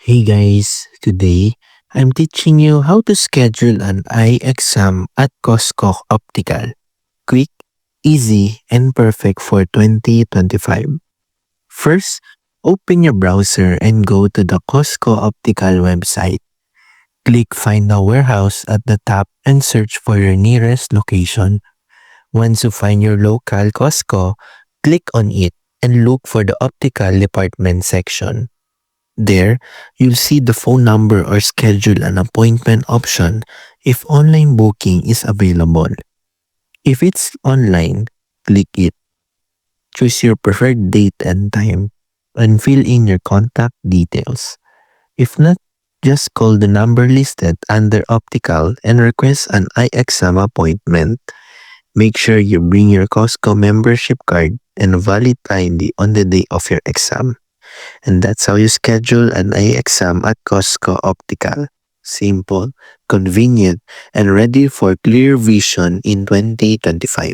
Hey guys, today I'm teaching you how to schedule an eye exam at Costco Optical. Quick, easy, and perfect for 2025. First, open your browser and go to the Costco Optical website. Click Find a Warehouse at the top and search for your nearest location. Once you find your local Costco, click on it and look for the optical department section. There, you'll see the phone number or schedule an appointment option if online booking is available. If it's online, click it. Choose your preferred date and time and fill in your contact details. If not, just call the number listed under optical and request an eye exam appointment. Make sure you bring your Costco membership card and a valid ID on the day of your exam. And that's how you schedule an eye exam at Costco Optical. Simple, convenient, and ready for clear vision in 2025.